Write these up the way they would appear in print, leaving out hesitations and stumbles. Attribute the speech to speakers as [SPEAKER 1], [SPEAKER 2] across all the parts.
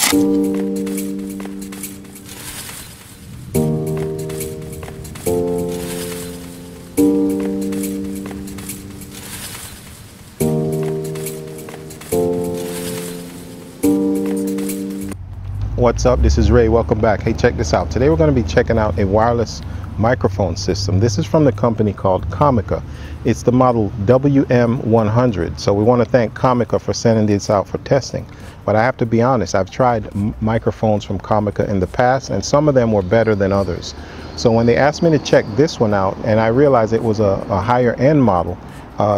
[SPEAKER 1] What's up? This is Ray. Welcome back. Hey, check this out. Today we're going to be checking out a wireless microphone system. This is from the company called Comica. It's the model WM100. So we want to thank Comica for sending this out for testing. But I have to be honest, I've tried microphones from Comica in the past, and some of them were better than others. So when they asked me to check this one out, and I realized it was a higher end model,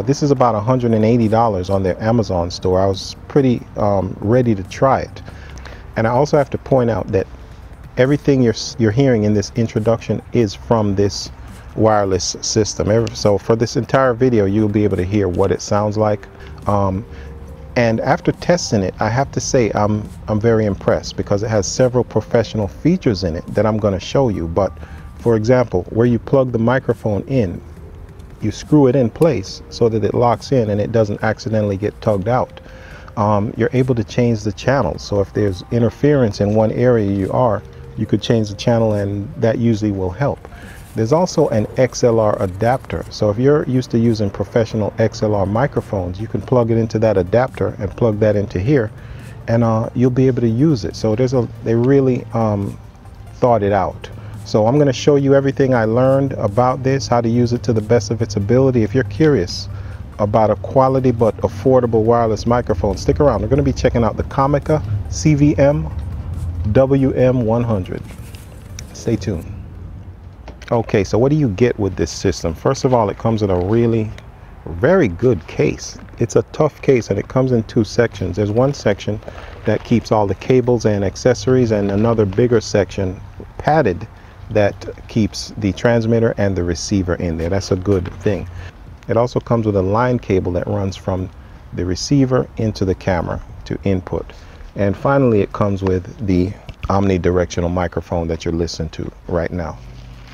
[SPEAKER 1] this is about $180 on their Amazon store. I was pretty ready to try it. And I also have to point out that everything you're hearing in this introduction is from this wireless system. So for this entire video, you'll be able to hear what it sounds like. And after testing it, I have to say I'm very impressed because it has several professional features in it that I'm going to show you. But for example, where you plug the microphone in, you screw it in place so that it locks in and it doesn't accidentally get tugged out. You're able to change the channels. So if there's interference in one area you could change the channel, and that usually will help. There's also an XLR adapter. So if you're used to using professional XLR microphones, you can plug it into that adapter and plug that into here, and you'll be able to use it. So they really thought it out. So I'm going to show you everything I learned about this, how to use it to the best of its ability. If you're curious about a quality but affordable wireless microphone, stick around. We're going to be checking out the Comica CVM-WM100. Stay tuned. Okay, so what do you get with this system? First of all, it comes in a very good case. It's a tough case, and it comes in two sections. There's one section that keeps all the cables and accessories, and another bigger section, padded, that keeps the transmitter and the receiver in there. That's a good thing. It also comes with a line cable that runs from the receiver into the camera to input. And finally, it comes with the omnidirectional microphone that you're listening to right now.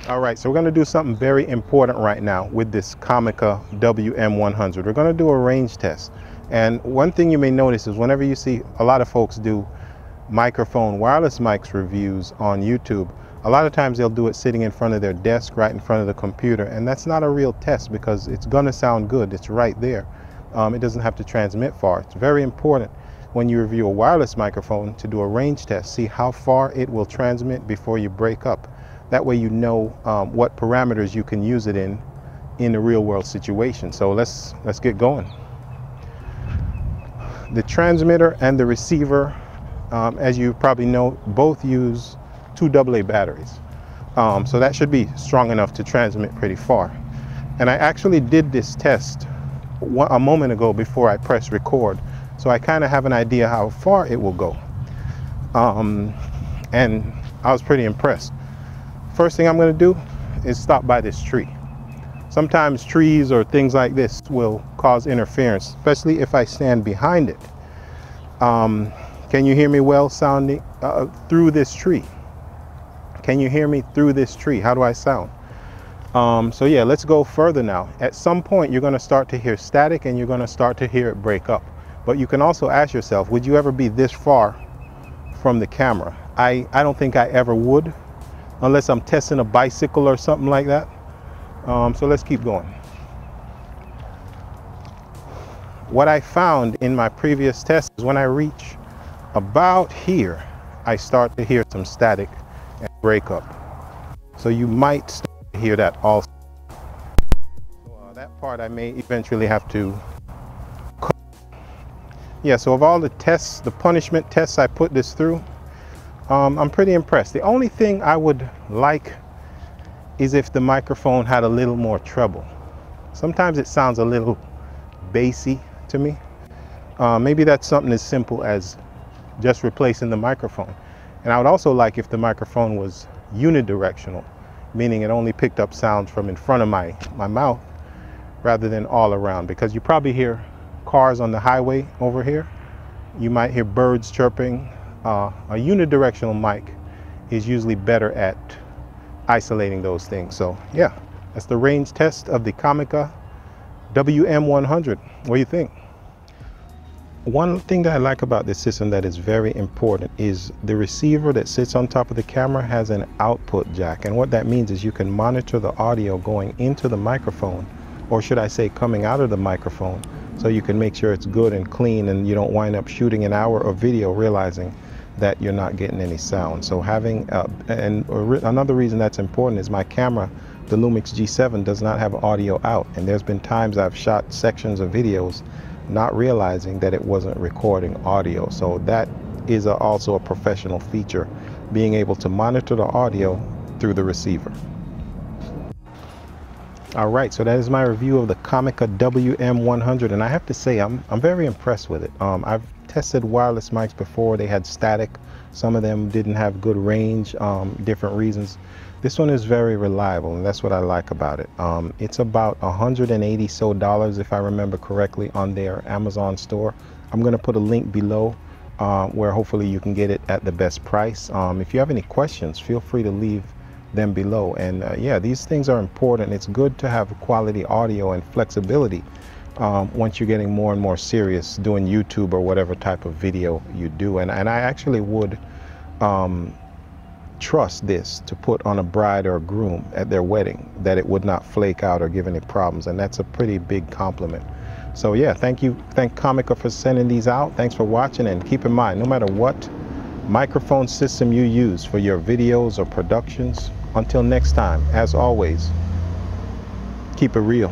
[SPEAKER 1] All right, so we're going to do something very important right now with this Comica WM100. We're going to do a range test. And one thing you may notice is whenever you see a lot of folks do wireless mics reviews on YouTube, a lot of times they'll do it sitting in front of their desk, right in front of the computer, and that's not a real test because it's going to sound good. It's right there. It doesn't have to transmit far. It's very important when you review a wireless microphone to do a range test. See how far it will transmit before you break up. That way you know what parameters you can use it in a real world situation. So let's get going. The transmitter and the receiver, as you probably know, both use 2 AA batteries. So that should be strong enough to transmit pretty far. And I actually did this test a moment ago before I pressed record. So I kind of have an idea how far it will go. And I was pretty impressed. First thing I'm going to do is stop by this tree. Sometimes trees or things like this will cause interference, especially if I stand behind it. Can you hear me well sounding through this tree? Can you hear me through this tree? How do I sound? So yeah, let's go further now. At some point, you're going to start to hear static and you're going to start to hear it break up. But you can also ask yourself, would you ever be this far from the camera? I don't think I ever would, unless I'm testing a bicycle or something like that. So let's keep going. What I found in my previous test is when I reach about here, I start to hear some static and break up. So you might start to hear that also. So, that part I may eventually have to cut. Yeah, so of all the tests, the punishment tests I put this through, I'm pretty impressed. The only thing I would like is if the microphone had a little more treble. Sometimes it sounds a little bassy to me. Maybe that's something as simple as just replacing the microphone. And I would also like if the microphone was unidirectional, meaning it only picked up sounds from in front of my mouth rather than all around, because you probably hear cars on the highway over here. You might hear birds chirping. A unidirectional mic is usually better at isolating those things. So yeah, that's the range test of the Comica WM100. What do you think? One thing that I like about this system that is very important is the receiver that sits on top of the camera has an output jack, and what that means is you can monitor the audio going into the microphone, or should I say coming out of the microphone, so you can make sure it's good and clean and you don't wind up shooting an hour of video realizing that you're not getting any sound. So having another reason that's important is my camera, the Lumix G7, does not have audio out, and there's been times I've shot sections of videos not realizing that it wasn't recording audio. So that is also a professional feature, being able to monitor the audio through the receiver. All right, so that is my review of the Comica WM100, and I have to say I'm very impressed with it. I've tested wireless mics before. They had static. Some of them didn't have good range, different reasons. This one is very reliable, and that's what I like about it. It's about $180 so if I remember correctly, on their Amazon store. I'm going to put a link below where hopefully you can get it at the best price. If you have any questions, feel free to leave them below. And yeah, these things are important. It's good to have quality audio and flexibility once you're getting more and more serious doing YouTube or whatever type of video you do. And I actually would trust this to put on a bride or a groom at their wedding, that it would not flake out or give any problems, and that's a pretty big compliment. So yeah, thank Comica for sending these out. Thanks for watching, and keep in mind, no matter what microphone system you use for your videos or productions, until next time, as always, keep it real.